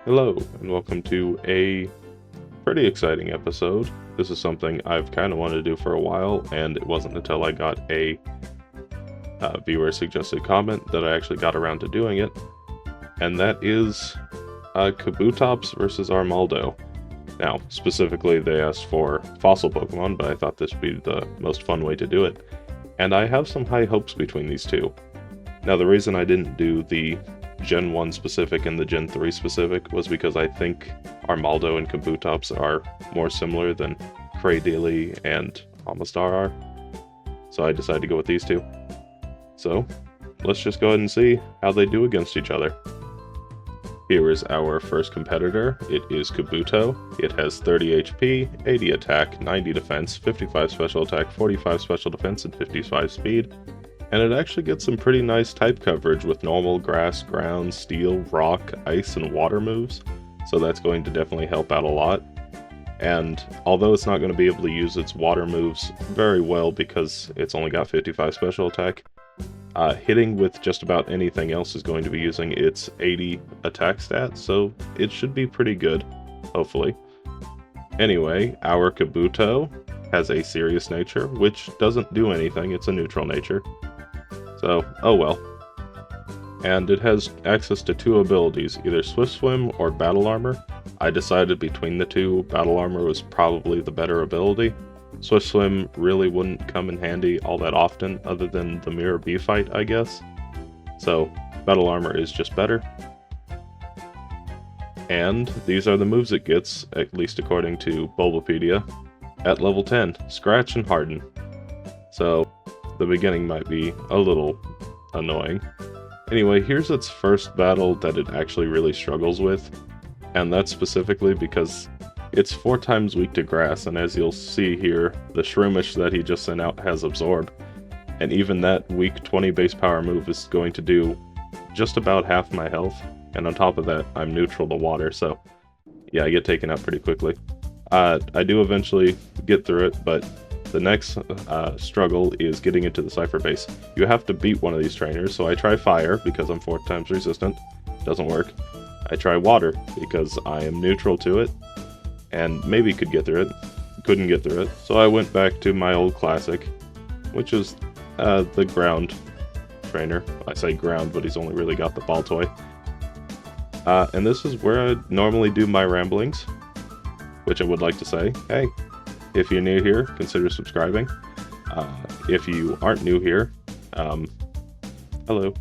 Hello, and welcome to a pretty exciting episode. This is something I've kind of wanted to do for a while, and it wasn't until I got a viewer-suggested comment that I actually got around to doing it, and that is Kabutops versus Armaldo. Now, specifically, they asked for fossil Pokemon, but I thought this would be the most fun way to do it, and I have some high hopes between these two. Now, the reason I didn't do the Gen 1 specific and the Gen 3 specific was because I think Armaldo and Kabutops are more similar than Cradily and Amistar are. So I decided to go with these two. So, let's just go ahead and see how they do against each other. Here is our first competitor. It is Kabuto. It has 30 HP, 80 attack, 90 defense, 55 special attack, 45 special defense, and 55 speed. And it actually gets some pretty nice type coverage with normal, grass, ground, steel, rock, ice, and water moves. So that's going to definitely help out a lot. And although it's not going to be able to use its water moves very well because it's only got 55 special attack, hitting with just about anything else is going to be using its 80 attack stat, so it should be pretty good, hopefully. Anyway, our Kabuto has a serious nature, which doesn't do anything, it's a neutral nature. So, oh well. And it has access to two abilities, either Swift Swim or Battle Armor. I decided between the two, Battle Armor was probably the better ability. Swift Swim really wouldn't come in handy all that often, other than the Mirror B fight, I guess. So, Battle Armor is just better. And these are the moves it gets, at least according to Bulbapedia. At level 10, Scratch and Harden. So, the beginning might be a little annoying. Anyway, here's its first battle that it actually really struggles with, and that's specifically because it's 4 times weak to grass, and as you'll see here, the Shroomish that he just sent out has Absorb, and even that weak 20 base power move is going to do just about half my health, and on top of that, I'm neutral to water, so yeah, I get taken out pretty quickly. I do eventually get through it, but the next struggle is getting into the Cypher base. You have to beat one of these trainers, so I try Fire because I'm 4 times resistant. Doesn't work. I try Water because I am neutral to it, and maybe could get through it. Couldn't get through it, so I went back to my old classic, which is the Ground trainer. I say Ground, but he's only really got the Ball Toy. And this is where I normally do my ramblings, which I would like to say, hey, if you're new here, consider subscribing. If you aren't new here, hello.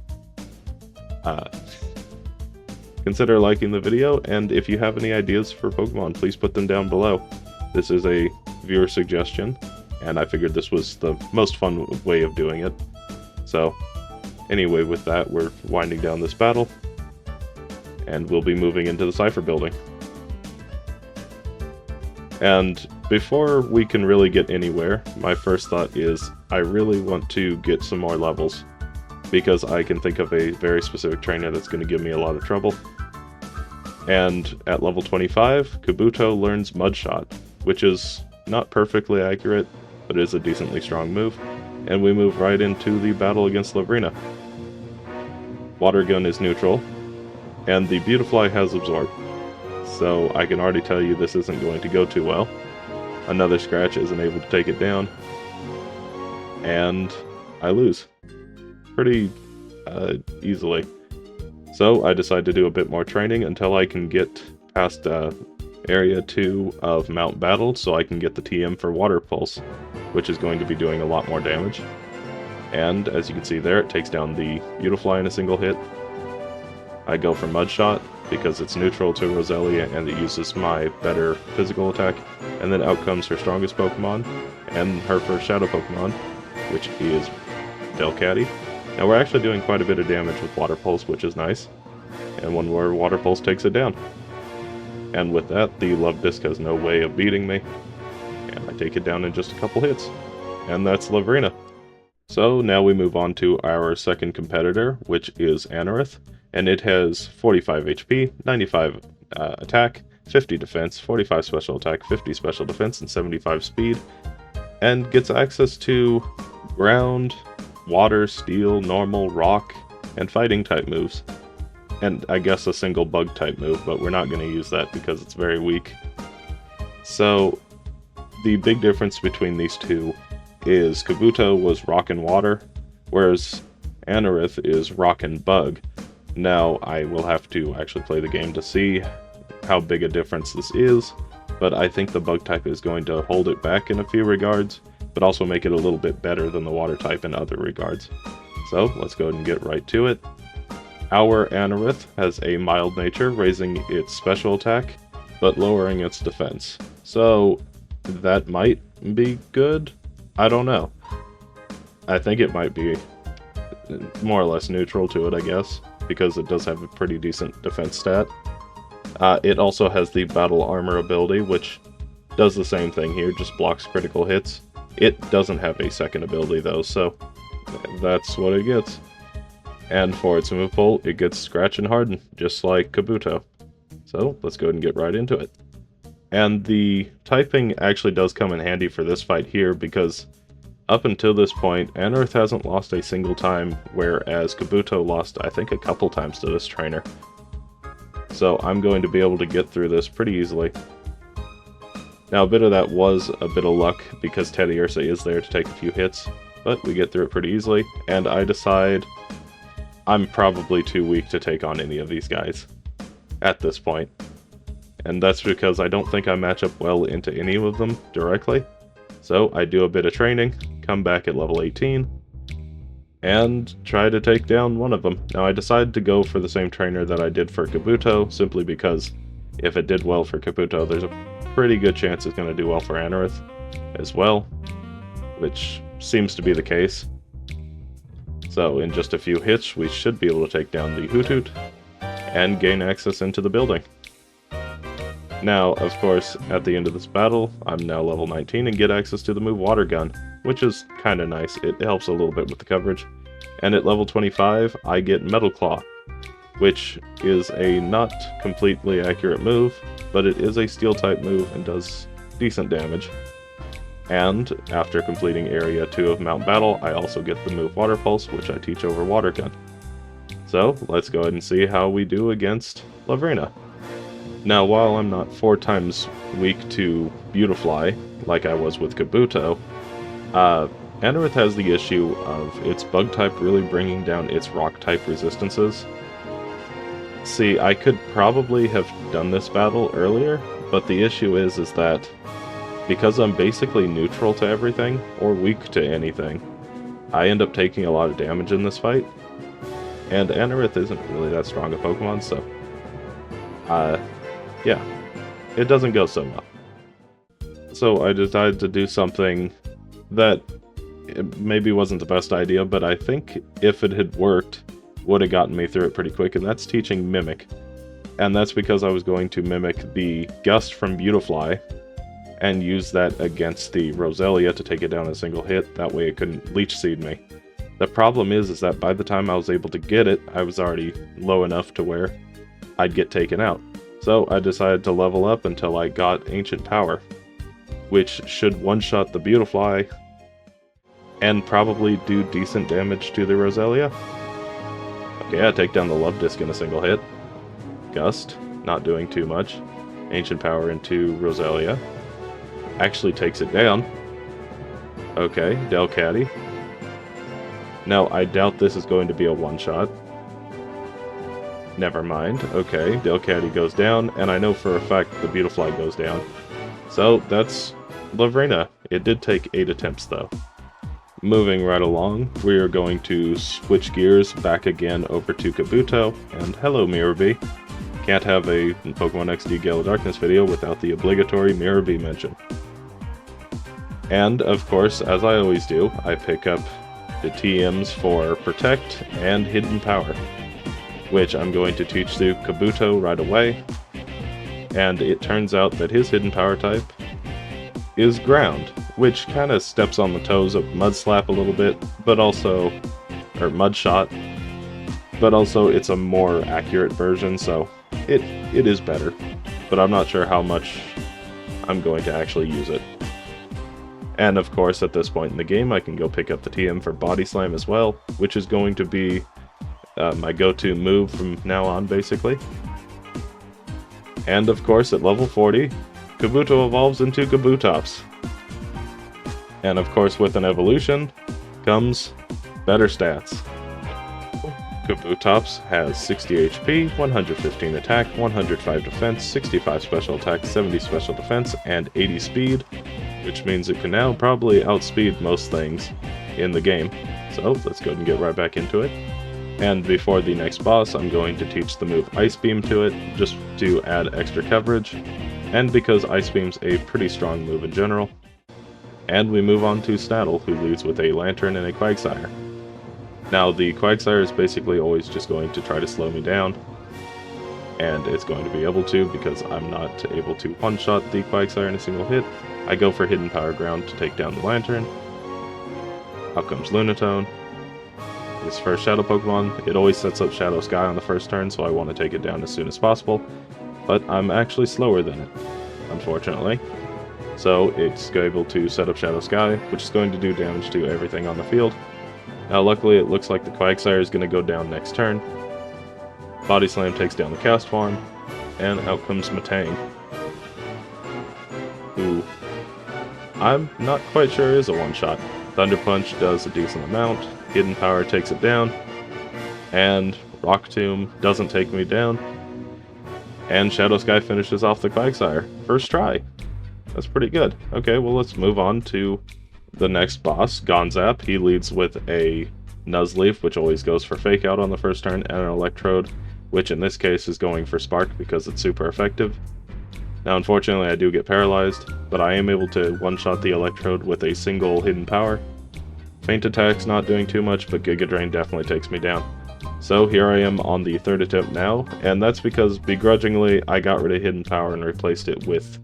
Consider liking the video, and if you have any ideas for Pokemon, please put them down below. This is a viewer suggestion, and I figured this was the most fun way of doing it. So, anyway, with that, we're winding down this battle, and we'll be moving into the Cypher building. And before we can really get anywhere, my first thought is I really want to get some more levels, because I can think of a very specific trainer that's going to give me a lot of trouble. And at level 25, Kabuto learns Mud Shot, which is not perfectly accurate, but is a decently strong move, and we move right into the battle against Lavrina. Water Gun is neutral, and the Beautifly has Absorb. So I can already tell you this isn't going to go too well. Another Scratch isn't able to take it down, and I lose pretty easily. So I decide to do a bit more training until I can get past Area 2 of Mount Battle, so I can get the TM for Water Pulse, which is going to be doing a lot more damage. And as you can see there, it takes down the Beautifly in a single hit. I go for Mud Shot, because it's neutral to Roselia and it uses my better physical attack, and then out comes her strongest Pokemon, and her first Shadow Pokemon, which is Delcatty. Now we're actually doing quite a bit of damage with Water Pulse, which is nice, and one more Water Pulse takes it down. And with that, the Love Disc has no way of beating me, and I take it down in just a couple hits. And that's Lavrina. So now we move on to our second competitor, which is Anorith. And it has 45 HP, 95 attack, 50 defense, 45 special attack, 50 special defense, and 75 speed, and gets access to ground, water, steel, normal, rock, and fighting type moves. and I guess a single bug type move, but we're not going to use that because it's very weak. So the big difference between these two is Kabuto was rock and water, whereas Anorith is rock and bug. Now I will have to actually play the game to see how big a difference this is, but I think the bug type is going to hold it back in a few regards, but also make it a little bit better than the water type in other regards. So let's go ahead and get right to it. Our Anorith has a mild nature, raising its special attack, but lowering its defense. So that might be good? I don't know. I think it might be more or less neutral to it, I guess, because it does have a pretty decent defense stat. It also has the battle armor ability, which does the same thing here, just blocks critical hits. It doesn't have a second ability though, so that's what it gets. And for its move pool, it gets Scratch and Harden, just like Kabuto. So let's go ahead and get right into it. And the typing actually does come in handy for this fight here, because up until this point, Anorith hasn't lost a single time, whereas Kabuto lost, I think, a couple times to this trainer. So I'm going to be able to get through this pretty easily. Now a bit of that was a bit of luck, because Teddiursa is there to take a few hits, but we get through it pretty easily, and I decide I'm probably too weak to take on any of these guys at this point. And that's because I don't think I match up well into any of them directly. So I do a bit of training, come back at level 18, and try to take down one of them. Now I decided to go for the same trainer that I did for Kabuto, simply because if it did well for Kabuto, there's a pretty good chance it's going to do well for Anorith as well, which seems to be the case. So in just a few hits, we should be able to take down the Hoothoot and gain access into the building. Now, of course, at the end of this battle, I'm now level 19 and get access to the move Water Gun, which is kind of nice. It helps a little bit with the coverage. And at level 25, I get Metal Claw, which is a not completely accurate move, but it is a steel type move and does decent damage. And after completing Area 2 of Mount Battle, I also get the move Water Pulse, which I teach over Water Gun. So let's go ahead and see how we do against Lavrina. Now, while I'm not 4 times weak to Beautifly, like I was with Kabuto, Anorith has the issue of its bug type really bringing down its rock type resistances. See, I could probably have done this battle earlier, but the issue is that because I'm basically neutral to everything, or weak to anything, I end up taking a lot of damage in this fight. And Anorith isn't really that strong a Pokemon, so yeah, it doesn't go so well. So I decided to do something that maybe wasn't the best idea, but I think if it had worked, would have gotten me through it pretty quick, and that's teaching Mimic. And that's because I was going to mimic the Gust from Beautifly, and use that against the Roselia to take it down in a single hit, that way it couldn't Leech Seed me. The problem is that by the time I was able to get it, I was already low enough to where I'd get taken out. So I decided to level up until I got Ancient Power, which should one-shot the Beautifly, and probably do decent damage to the Roselia. Okay, I take down the Love Disc in a single hit. Gust, not doing too much. Ancient Power into Roselia. Actually takes it down. Okay, Delcatty. Now, I doubt this is going to be a one-shot. Never mind. Okay, Delcatty goes down, and I know for a fact the Beautifly goes down. So, that's Lavrina. It did take 8 attempts, though. Moving right along, we are going to switch gears back again over to Kabuto, and hello Mirror-B. Can't have a Pokemon XD Gale of Darkness video without the obligatory Mirror-B mention. And, of course, as I always do, I pick up the TMs for Protect and Hidden Power, which I'm going to teach to Kabuto right away. And it turns out that his Hidden Power type is Ground, which kind of steps on the toes of Mud Slap a little bit, but also, or Mud Shot, but also it's a more accurate version, so it is better. But I'm not sure how much I'm going to actually use it. And of course, at this point in the game, I can go pick up the TM for Body Slam as well, which is going to be my go-to move from now on, basically. And of course, at level 40, Kabuto evolves into Kabutops. And of course, with an evolution comes better stats. Kabutops has 60 HP, 115 attack, 105 defense, 65 special attack, 70 special defense, and 80 speed, which means it can now probably outspeed most things in the game. So let's go ahead and get right back into it. And before the next boss, I'm going to teach the move Ice Beam to it, just to add extra coverage, and because Ice Beam's a pretty strong move in general. And we move on to Snaddle, who leads with a Lantern and a Quagsire. Now, the Quagsire is basically always just going to try to slow me down, and it's going to be able to because I'm not able to one-shot the Quagsire in a single hit. I go for Hidden Power Ground to take down the Lantern. Out comes Lunatone. This first Shadow Pokemon, it always sets up Shadow Sky on the first turn, so I want to take it down as soon as possible, but I'm actually slower than it, unfortunately. So it's able to set up Shadow Sky, which is going to do damage to everything on the field. Now luckily it looks like the Quagsire is going to go down next turn. Body Slam takes down the Castform, and out comes Matang, who I'm not quite sure is a one-shot. Thunder Punch does a decent amount, Hidden Power takes it down, and Rock Tomb doesn't take me down, and Shadow Sky finishes off the Quagsire. First try. That's pretty good. Okay, well let's move on to the next boss, Gonzap. He leads with a Nuzleaf, which always goes for Fake Out on the first turn, and an Electrode, which in this case is going for Spark because it's super effective. Now unfortunately I do get paralyzed, but I am able to one-shot the Electrode with a single Hidden Power. Feint Attack's not doing too much, but Giga Drain definitely takes me down. So here I am on the third attempt now, and that's because begrudgingly I got rid of Hidden Power and replaced it with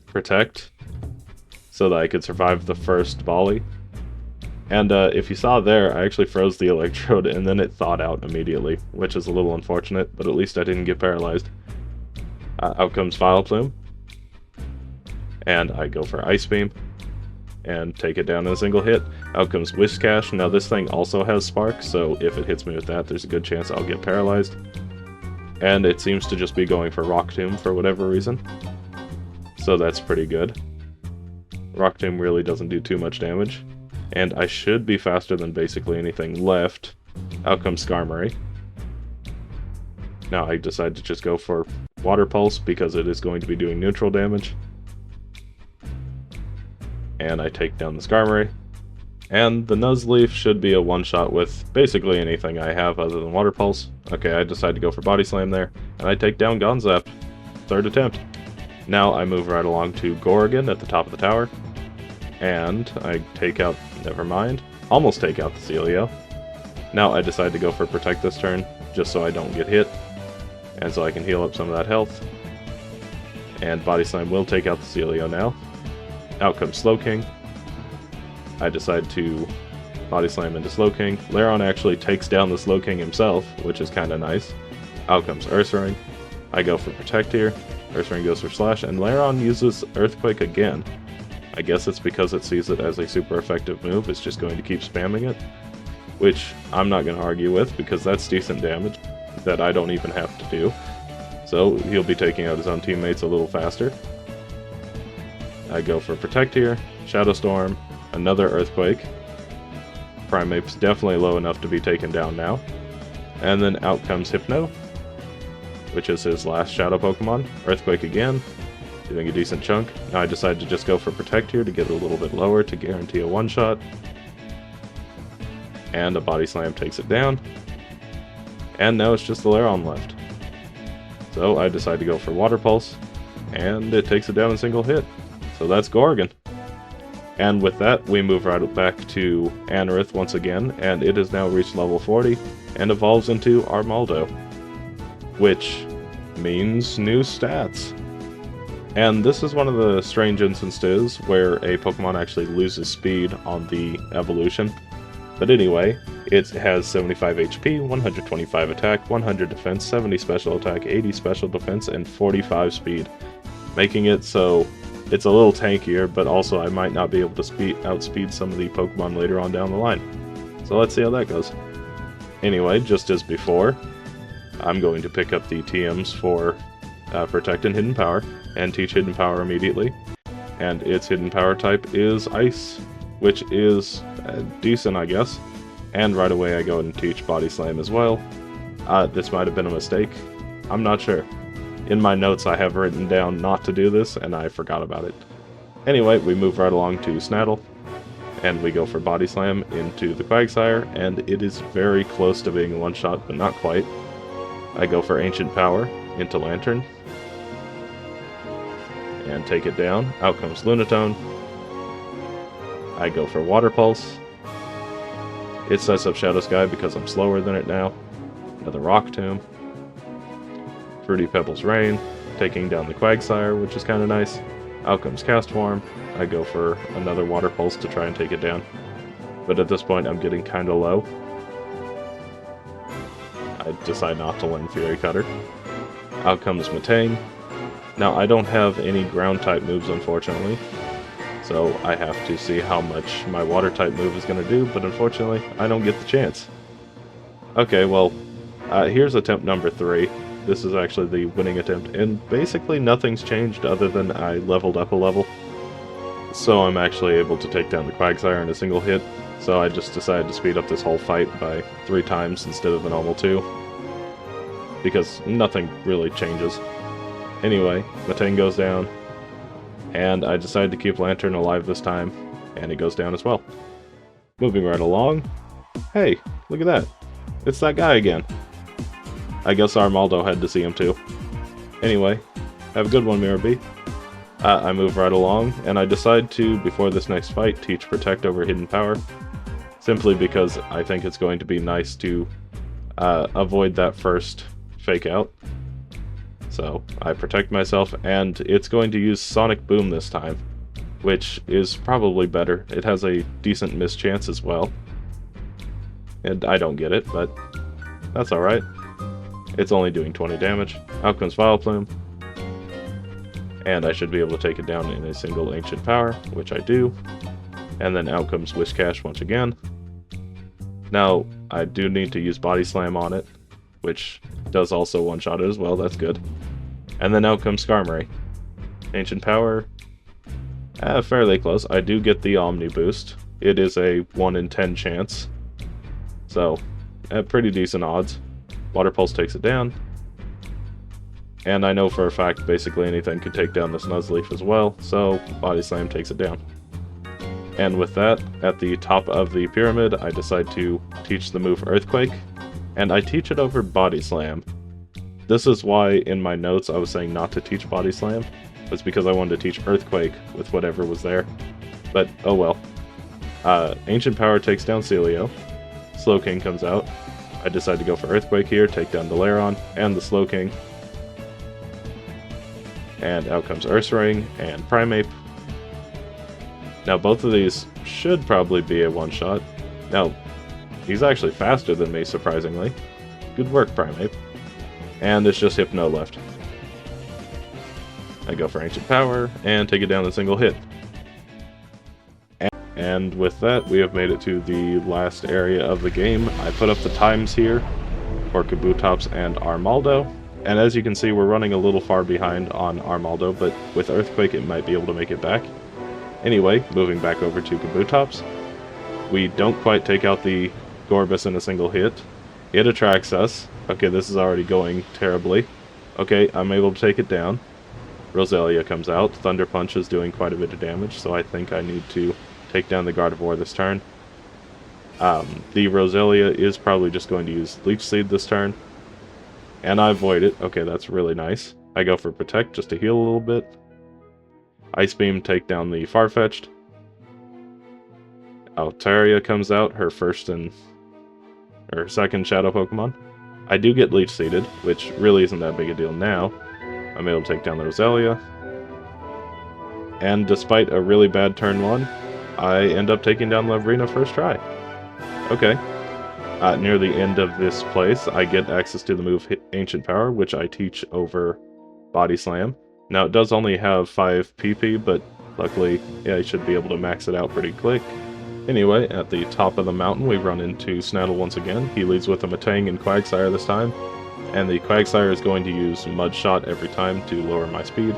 Protect, so that I could survive the first volley. And if you saw there, I actually froze the Electrode and then it thawed out immediately, which is a little unfortunate, but at least I didn't get paralyzed. Out comes Vileplume, and I go for Ice Beam, and take it down in a single hit. Out comes Whiscash. Now this thing also has Spark, so if it hits me with that, there's a good chance I'll get paralyzed. And it seems to just be going for Rock Tomb for whatever reason, so that's pretty good. Rock Tomb really doesn't do too much damage, and I should be faster than basically anything left. Out comes Skarmory. Now I decide to just go for Water Pulse because it is going to be doing neutral damage. And I take down the Skarmory. And the Nuzleaf should be a one-shot with basically anything I have other than Water Pulse. Okay, I decide to go for Body Slam there, and I take down Gonzap. Third attempt. Now I move right along to Gorgon at the top of the tower, and I take out, never mind, almost take out the Celio. Now I decide to go for Protect this turn, just so I don't get hit, and so I can heal up some of that health. And Body Slam will take out the Celio now. Out comes Slowking. I decide to Body Slam into Slowking. Lairon actually takes down the Slowking himself, which is kind of nice. Out comes Ursaring. I go for Protect here. Ursaring goes for Slash, and Lairon uses Earthquake again. I guess it's because it sees it as a super effective move, it's just going to keep spamming it, which I'm not going to argue with because that's decent damage that I don't even have to do. So he'll be taking out his own teammates a little faster. I go for Protect here, Shadow Storm, another Earthquake. Primeape's definitely low enough to be taken down now. And then out comes Hypno, which is his last Shadow Pokemon. Earthquake again, doing a decent chunk. Now I decide to just go for Protect here to get it a little bit lower to guarantee a one-shot. And a Body Slam takes it down. And now it's just the Lairon left. So I decide to go for Water Pulse, and it takes it down in a single hit. So that's Gorgon. And with that, we move right back to Anorith once again, and it has now reached level 40, and evolves into Armaldo, which means new stats. And this is one of the strange instances where a Pokemon actually loses speed on the evolution. But anyway, it has 75 HP, 125 attack, 100 defense, 70 special attack, 80 special defense, and 45 speed, making it so it's a little tankier, but also I might not be able to outspeed some of the Pokemon later on down the line. So let's see how that goes. Anyway, just as before, I'm going to pick up the TMs for Protect and Hidden Power, and teach Hidden Power immediately. And its Hidden Power type is Ice, which is decent, I guess. And right away I go and teach Body Slam as well. This might have been a mistake. I'm not sure. In my notes I have written down not to do this, and I forgot about it. Anyway, we move right along to Snaddle, and we go for Body Slam into the Quagsire, and it is very close to being a one-shot, but not quite. I go for Ancient Power into Lantern, and take it down. Out comes Lunatone. I go for Water Pulse. It sets up Shadow Sky because I'm slower than it now. Another Rock Tomb. Fruity Pebbles Rain, taking down the Quagsire, which is kind of nice. Out comes Castform. I go for another Water Pulse to try and take it down. But at this point, I'm getting kind of low. I decide not to learn Fury Cutter. Out comes Matang. Now, I don't have any Ground-type moves, unfortunately. So I have to see how much my Water-type move is going to do, but unfortunately, I don't get the chance. Okay, well, here's attempt number 3. This is actually the winning attempt, and basically nothing's changed other than I leveled up a level. So I'm actually able to take down the Quagsire in a single hit, so I just decided to speed up this whole fight by 3 times instead of the normal 2. Because nothing really changes. Anyway, Matang goes down, and I decided to keep Lantern alive this time, and it goes down as well. Moving right along. Hey, look at that. It's that guy again. I guess Armaldo had to see him too. Anyway, have a good one, Mirabee. I move right along, and I decide to, before this next fight, teach Protect over Hidden Power. Simply because I think it's going to be nice to avoid that first fake out. So I protect myself, and it's going to use Sonic Boom this time, which is probably better. It has a decent miss chance as well. And I don't get it, but that's alright. It's only doing 20 damage. Out comes Vileplume. And I should be able to take it down in a single Ancient Power, which I do. And then out comes Whiscash once again. Now, I do need to use Body Slam on it, which does also one-shot it as well, that's good. And then out comes Skarmory. Ancient Power, fairly close. I do get the Omni Boost. It is a 1 in 10 chance. So, pretty decent odds. Water Pulse takes it down. And I know for a fact basically anything could take down this Nuzleaf as well, so Body Slam takes it down. And with that, at the top of the pyramid, I decide to teach the move Earthquake, and I teach it over Body Slam. This is why in my notes I was saying not to teach Body Slam, was because I wanted to teach Earthquake with whatever was there. But, oh well. Ancient Power takes down Celio. Slowking comes out. I decide to go for Earthquake here, take down the Dalaran and the Slowking. And out comes Ursaring and Primeape. Now both of these should probably be a one-shot. Now, he's actually faster than me, surprisingly. Good work, Primeape. And it's just Hypno left. I go for Ancient Power and take it down in a single hit. And with that, we have made it to the last area of the game. I put up the times here for Kabutops and Armaldo. And as you can see, we're running a little far behind on Armaldo, but with Earthquake it might be able to make it back. Anyway, moving back over to Kabutops. We don't quite take out the Gorbis in a single hit. It attracts us. Okay, this is already going terribly. Okay, I'm able to take it down. Roselia comes out. Thunder Punch is doing quite a bit of damage, so I think I need to take down the Gardevoir this turn. The Roselia is probably just going to use Leech Seed this turn. And I avoid it. Okay, that's really nice. I go for Protect just to heal a little bit. Ice Beam, take down the Farfetch'd. Altaria comes out, her second Shadow Pokemon. I do get Leech Seeded, which really isn't that big a deal now. I'm able to take down the Roselia. And despite a really bad turn 1, I end up taking down Lavrina first try. Okay. Near the end of this place, I get access to the move Ancient Power, which I teach over Body Slam. Now, it does only have 5 PP, but luckily, yeah, I should be able to max it out pretty quick. Anyway, at the top of the mountain, we run into Snaddle once again. He leads with a Matang and Quagsire this time, and the Quagsire is going to use Mud Shot every time to lower my speed.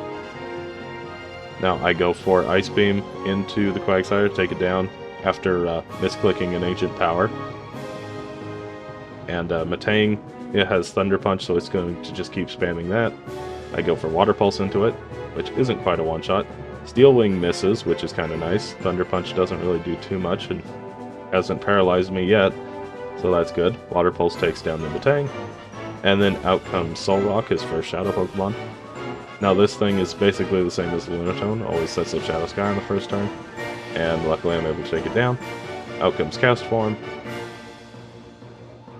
Now I go for Ice Beam into the Quagsire to take it down after misclicking an Ancient Power. And Matang, it has Thunder Punch, so it's going to just keep spamming that. I go for Water Pulse into it, which isn't quite a one-shot. Steel Wing misses, which is kind of nice. Thunder Punch doesn't really do too much and hasn't paralyzed me yet, so that's good. Water Pulse takes down the Matang, and then out comes Solrock, his first Shadow Pokemon. Now this thing is basically the same as Lunatone, always sets up Shadow Sky on the first turn, and luckily I'm able to take it down. Out comes Castform,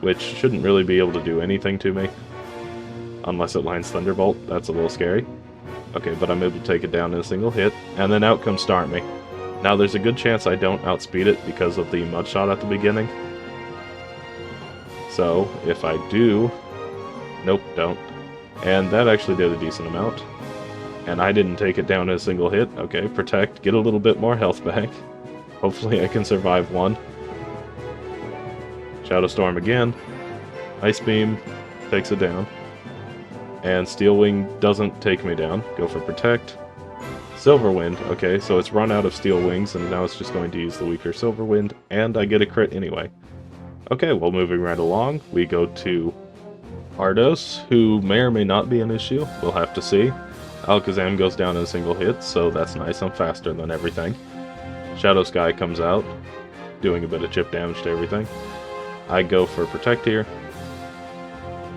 which shouldn't really be able to do anything to me, unless it lines Thunderbolt. That's a little scary. Okay, but I'm able to take it down in a single hit, and then out comes Starmie. Now there's a good chance I don't outspeed it because of the Mud Shot at the beginning. So, if I do... Nope, don't. And that actually did a decent amount. And I didn't take it down in a single hit. Okay, Protect, get a little bit more health back. Hopefully I can survive one. Shadow Storm again. Ice Beam takes it down. And Steel Wing doesn't take me down. Go for Protect. Silver Wind. Okay, so it's run out of Steel Wings, and now it's just going to use the weaker Silver Wind, and I get a crit anyway. Okay, well, moving right along, we go to Ardos, who may or may not be an issue. We'll have to see. Alakazam goes down in a single hit, so that's nice. I'm faster than everything. Shadow Sky comes out, doing a bit of chip damage to everything. I go for Protect here.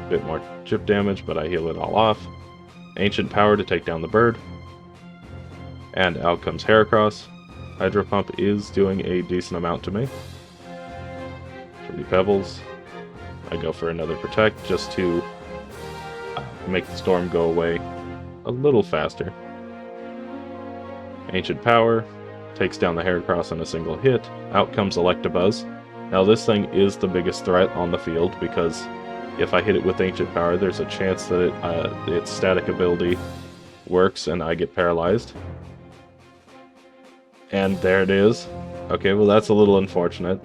Bit more chip damage, but I heal it all off. Ancient Power to take down the bird. And out comes Heracross. Hydro Pump is doing a decent amount to me. Pretty Pebbles. I go for another Protect just to make the storm go away a little faster. Ancient Power takes down the Heracross in a single hit. Out comes Electabuzz. Now this thing is the biggest threat on the field because if I hit it with Ancient Power, there's a chance that its static ability works and I get paralyzed. And there it is. Okay, well that's a little unfortunate.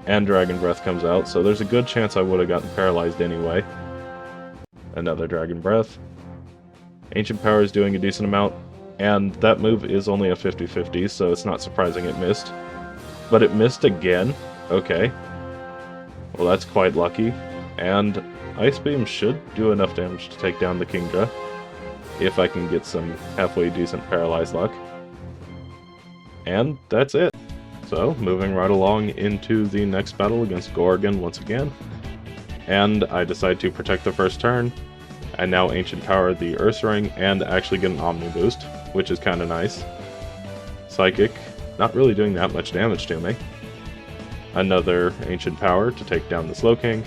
And Dragon Breath comes out, so there's a good chance I would have gotten paralyzed anyway. Another Dragon Breath. Ancient Power is doing a decent amount, and that move is only a 50-50, so it's not surprising it missed. But it missed again. Okay. Well, that's quite lucky. And Ice Beam should do enough damage to take down the Kingdra, if I can get some halfway decent paralyzed luck. And that's it. So, moving right along into the next battle against Gorgon once again. And I decide to protect the first turn, and now Ancient Power the Ursaring, and actually get an Omni Boost, which is kind of nice. Psychic, not really doing that much damage to me. Another Ancient Power to take down the Slowking.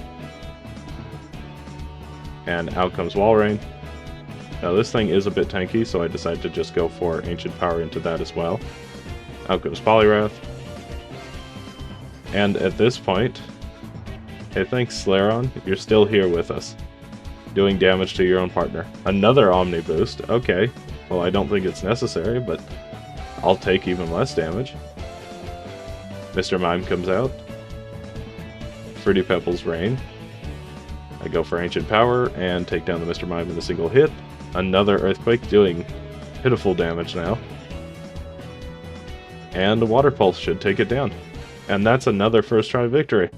And out comes Walrein. Now this thing is a bit tanky, so I decide to just go for Ancient Power into that as well. Out goes Poliwrath. And at this point, hey, thanks Slaron, you're still here with us, doing damage to your own partner. Another Omni Boost, okay. Well, I don't think it's necessary, but I'll take even less damage. Mr. Mime comes out. Fruity Pebbles Rain. I go for Ancient Power and take down the Mr. Mime in a single hit. Another Earthquake doing pitiful damage now. And a Water Pulse should take it down. And that's another first try victory.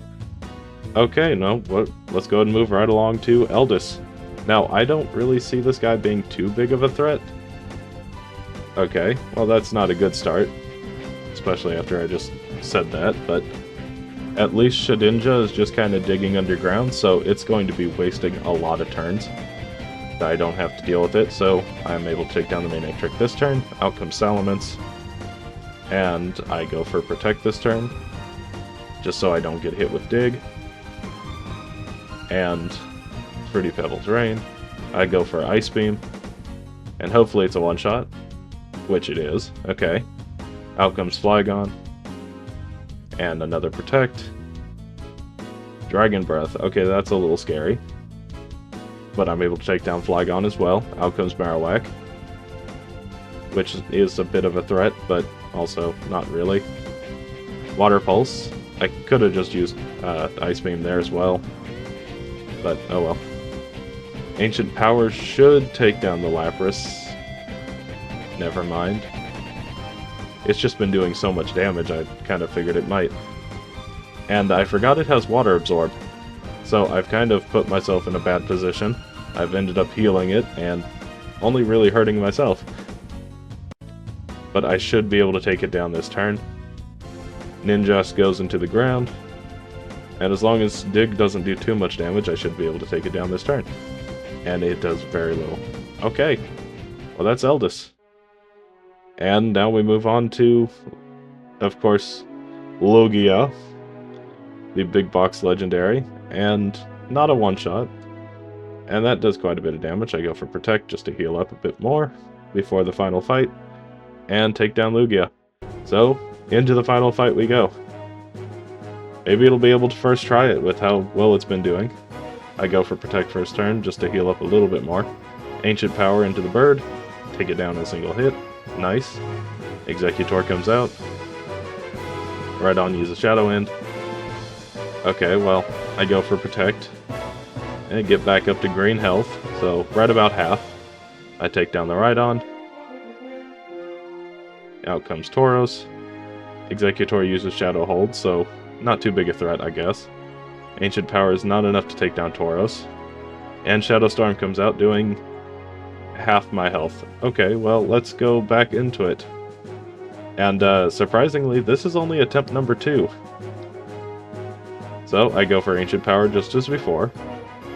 Okay, let's go ahead and move right along to Eldis. Now, I don't really see this guy being too big of a threat. Okay, well that's not a good start. Especially after I just said that, but at least Shedinja is just kind of digging underground, so it's going to be wasting a lot of turns. I don't have to deal with it, so I'm able to take down the Manectric this turn. Out comes Salamence. And I go for Protect this turn, just so I don't get hit with Dig. And Fruity Pebbles Rain. I go for Ice Beam, and hopefully it's a one-shot, which it is. Okay. Out comes Flygon. And another Protect. Dragon Breath. Okay, that's a little scary. But I'm able to take down Flygon as well. Out comes Marowak, which is a bit of a threat, but also not really. Water Pulse. I could have just used Ice Beam there as well, but oh well. Ancient Power should take down the Lapras. Never mind. It's just been doing so much damage, I kind of figured it might. And I forgot it has Water Absorb, so I've kind of put myself in a bad position. I've ended up healing it, and only really hurting myself. But I should be able to take it down this turn. Ninjask goes into the ground, and as long as Dig doesn't do too much damage, I should be able to take it down this turn. And it does very little. Okay, well that's Eldis. And now we move on to, of course, Lugia, the big box legendary, and not a one-shot. And that does quite a bit of damage. I go for Protect just to heal up a bit more before the final fight, and take down Lugia. So, into the final fight we go. Maybe it'll be able to first try it with how well it's been doing. I go for Protect first turn just to heal up a little bit more. Ancient Power into the bird, take it down in a single hit. Nice. Executor comes out. Rhydon uses Shadow End. Okay, well, I go for Protect and get back up to green health, so right about half. I take down the Rhydon. Out comes Tauros. Executor uses Shadow Hold, so not too big a threat, I guess. Ancient Power is not enough to take down Tauros. And Shadow Storm comes out, doing half my health. Okay, well, let's go back into it. And surprisingly, this is only attempt number 2. So I go for Ancient Power just as before.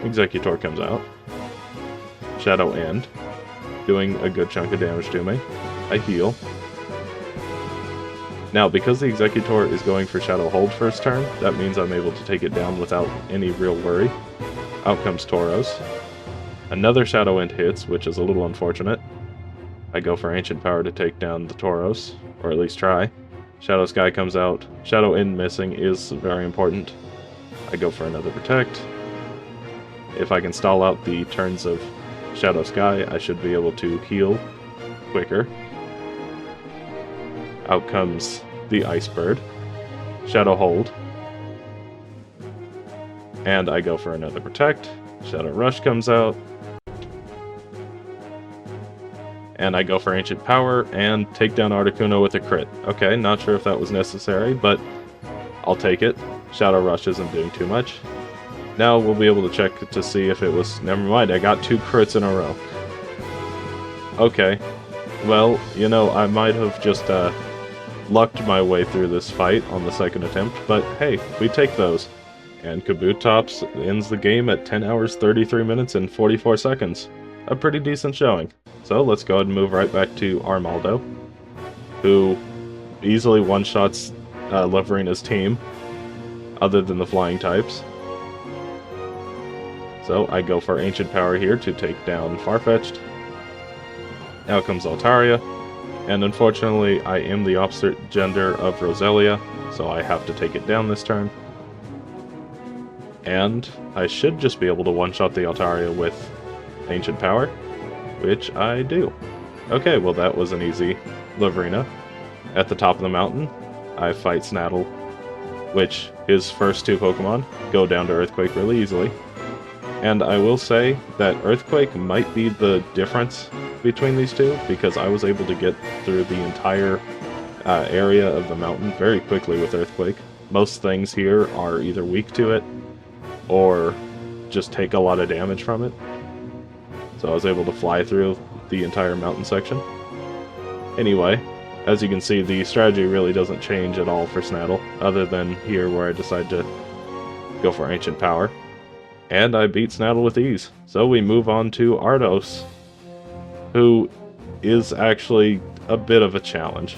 Executor comes out. Shadow End, doing a good chunk of damage to me. I heal. Now, because the Executor is going for Shadow Hold first turn, that means I'm able to take it down without any real worry. Out comes Tauros. Another Shadow End hits, which is a little unfortunate. I go for Ancient Power to take down the Tauros, or at least try. Shadow Sky comes out. Shadow End missing is very important. I go for another Protect. If I can stall out the turns of Shadow Sky, I should be able to heal quicker. Out comes the Ice Bird. Shadow Hold. And I go for another Protect. Shadow Rush comes out. And I go for Ancient Power and take down Articuno with a crit. Okay, not sure if that was necessary, but I'll take it. Shadow Rush isn't doing too much. Now we'll be able to check to see if it was... Never mind, I got 2 crits in a row. Okay. Well, you know, I might have just lucked my way through this fight on the second attempt, but hey, we take those. And Kabutops ends the game at 10 hours, 33 minutes, and 44 seconds. A pretty decent showing. So let's go ahead and move right back to Armaldo, who easily one-shots Loverina's team, other than the flying types. So I go for Ancient Power here to take down Farfetch'd. Out comes Altaria, and unfortunately I am the opposite gender of Roselia, so I have to take it down this turn. And I should just be able to one-shot the Altaria with Ancient Power, which I do. Okay, well that was an easy Laverina. At the top of the mountain, I fight Snaddle, which his first 2 Pokemon go down to Earthquake really easily. And I will say that Earthquake might be the difference between these two, because I was able to get through the entire area of the mountain very quickly with Earthquake. Most things here are either weak to it, or just take a lot of damage from it. So I was able to fly through the entire mountain section. Anyway, as you can see, the strategy really doesn't change at all for Snaddle, other than here where I decide to go for Ancient Power. And I beat Snaddle with ease. So we move on to Ardos, who is actually a bit of a challenge.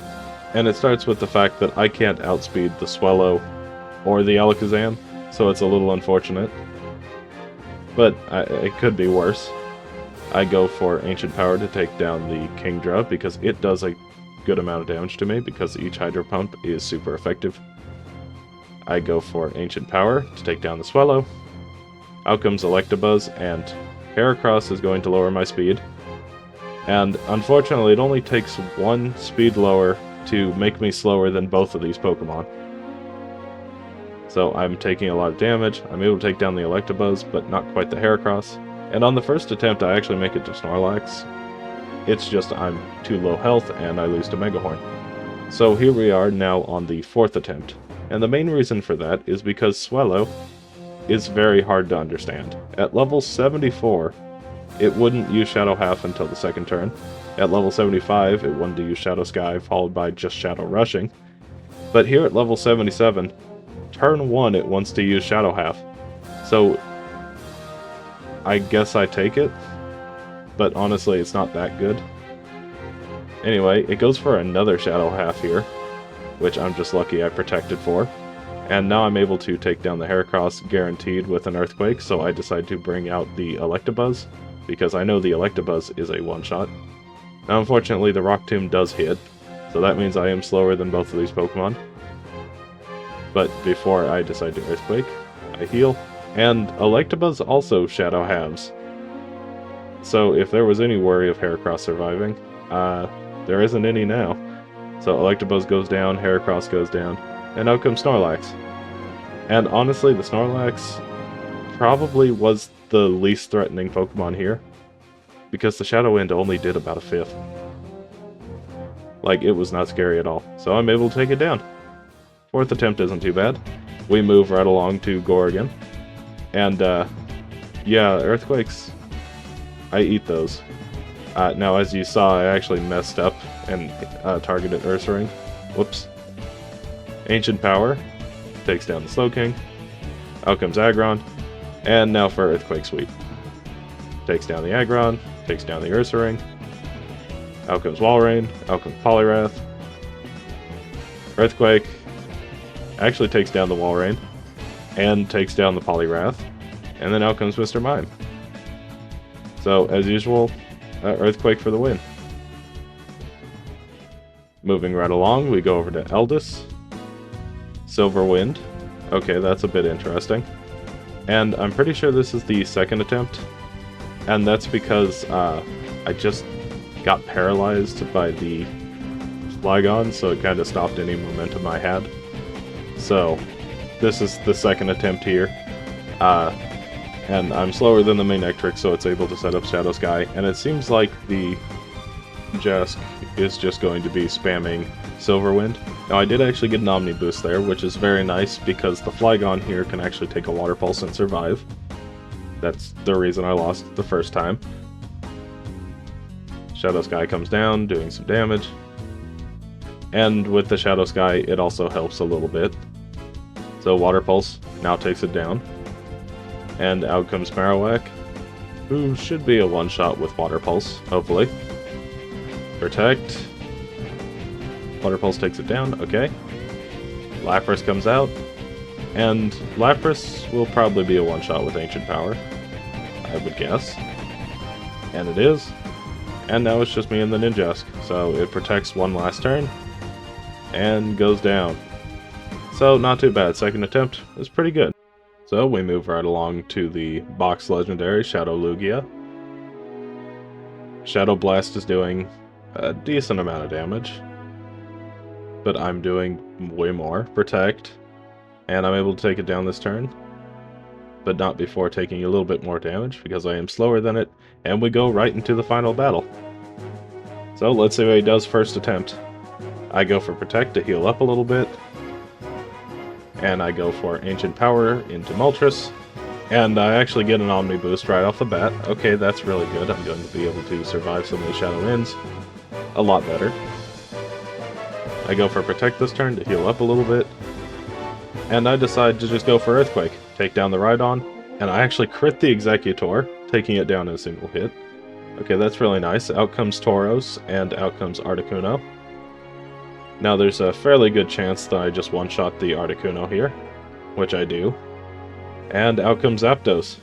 And it starts with the fact that I can't outspeed the Swellow or the Alakazam, so it's a little unfortunate. But it could be worse. I go for Ancient Power to take down the Kingdra, because it does a good amount of damage to me, because each Hydro Pump is super effective. I go for Ancient Power to take down the Swellow. Out comes Electabuzz, and Heracross is going to lower my speed. And unfortunately, it only takes 1 speed lower to make me slower than both of these Pokemon. So I'm taking a lot of damage. I'm able to take down the Electabuzz, but not quite the Heracross. And on the first attempt, I actually make it to Snorlax. It's just I'm too low health, and I lose to Megahorn. So here we are now on the 4th attempt. And the main reason for that is because Swellow is very hard to understand. At level 74, it wouldn't use Shadow Half until the 2nd turn. At level 75, it wanted to use Shadow Sky, followed by just Shadow Rushing. But here at level 77, turn 1 it wants to use Shadow Half. So I guess I take it, but honestly it's not that good. Anyway, it goes for another Shadow Half here, which I'm just lucky I protected for. And now I'm able to take down the Heracross guaranteed with an Earthquake, so I decide to bring out the Electabuzz, because I know the Electabuzz is a one-shot. Now unfortunately the Rock Tomb does hit, so that means I am slower than both of these Pokemon. But before I decide to Earthquake, I heal. And Electabuzz also Shadow Halves. So if there was any worry of Heracross surviving, there isn't any now. So Electabuzz goes down, Heracross goes down, and out comes Snorlax. And honestly, the Snorlax probably was the least threatening Pokemon here, because the Shadow Wind only did about a 5th. Like, it was not scary at all. So I'm able to take it down. 4th attempt isn't too bad. We move right along to Gorgon. And, yeah, Earthquakes, I eat those. Now, as you saw, I actually messed up and targeted Ursaring. Whoops. Ancient Power takes down the Slowking. Out comes Aggron. And now for Earthquake Sweep. Takes down the Aggron, takes down the Ursaring. Out comes Walrein, out comes Poliwrath. Earthquake actually takes down the Walrein, and takes down the Poliwrath, and then out comes Mr. Mime. So, as usual, Earthquake for the win. Moving right along, we go over to Eldis. Silver Wind. Okay, that's a bit interesting. And I'm pretty sure this is the 2nd attempt, and that's because I just got paralyzed by the Flygon, so it kind of stopped any momentum I had. So, this is the 2nd attempt here, and I'm slower than the Manectric, so it's able to set up Shadow Sky, and it seems like the Jask is just going to be spamming Silver Wind. Now, I did actually get an Omni Boost there, which is very nice, because the Flygon here can actually take a Water Pulse and survive. That's the reason I lost the first time. Shadow Sky comes down, doing some damage. And with the Shadow Sky, it also helps a little bit. So Water Pulse now takes it down. And out comes Marowak, who should be a one-shot with Water Pulse, hopefully. Protect. Water Pulse takes it down, okay. Lapras comes out. And Lapras will probably be a one-shot with Ancient Power, I would guess. And it is. And now it's just me and the Ninjask, so it protects one last turn. And goes down. So, not too bad. 2nd attempt is pretty good. So, we move right along to the box legendary, Shadow Lugia. Shadow Blast is doing a decent amount of damage, but I'm doing way more. Protect, and I'm able to take it down this turn, but not before taking a little bit more damage, because I am slower than it, and we go right into the final battle. So, let's see what he does first attempt. I go for Protect to heal up a little bit, and I go for Ancient Power into Moltres, and I actually get an Omni Boost right off the bat. Okay, that's really good. I'm going to be able to survive some of the Shadow Winds a lot better. I go for Protect this turn to heal up a little bit, and I decide to just go for Earthquake, take down the Rhydon, and I actually crit the Executor, taking it down in a single hit. Okay, that's really nice. Out comes Tauros, and out comes Articuno. Now there's a fairly good chance that I just one-shot the Articuno here, which I do. And out comes Zapdos.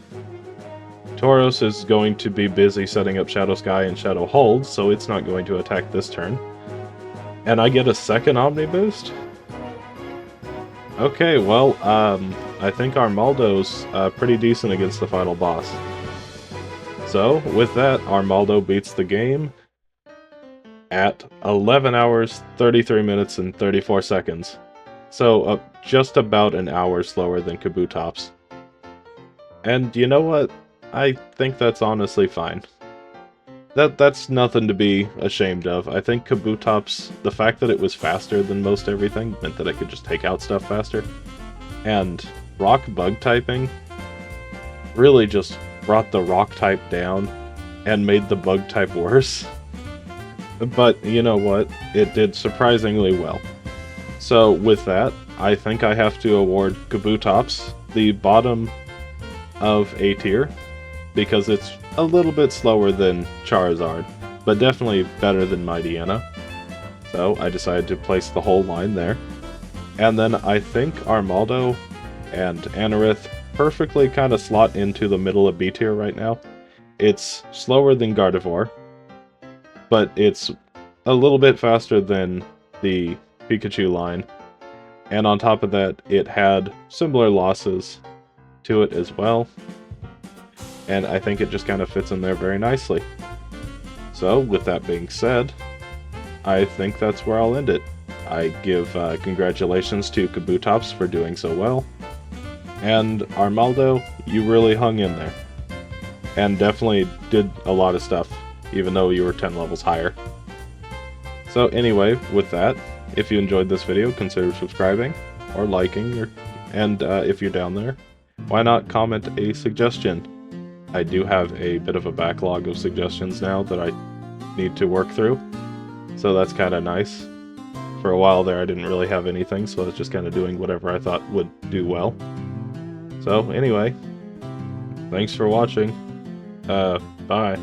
Tauros is going to be busy setting up Shadow Sky and Shadow Hold, so it's not going to attack this turn. And I get a 2nd Omni Boost? Okay, well, I think Armaldo's pretty decent against the final boss. So, with that, Armaldo beats the game at 11 hours, 33 minutes, and 34 seconds. So, just about an hour slower than Kabutops. And you know what? I think that's honestly fine. That's nothing to be ashamed of. I think Kabutops, the fact that it was faster than most everything, meant that I could just take out stuff faster. And rock bug typing really just brought the rock type down and made the bug type worse. But you know what? It did surprisingly well. So with that, I think I have to award Kabutops the bottom of A tier, because it's a little bit slower than Charizard, but definitely better than Mightyena. So I decided to place the whole line there. And then I think Armaldo and Anorith perfectly kind of slot into the middle of B tier right now. It's slower than Gardevoir, but it's a little bit faster than the Pikachu line. And on top of that, it had similar losses to it as well. And I think it just kind of fits in there very nicely. So, with that being said, I think that's where I'll end it. I give congratulations to Kabutops for doing so well. And Armaldo, you really hung in there. And definitely did a lot of stuff, even though you were 10 levels higher. So anyway, with that, if you enjoyed this video, consider subscribing or liking, and if you're down there, why not comment a suggestion? I do have a bit of a backlog of suggestions now that I need to work through, so that's kind of nice. For a while there I didn't really have anything, so I was just kind of doing whatever I thought would do well. So anyway, thanks for watching. Bye.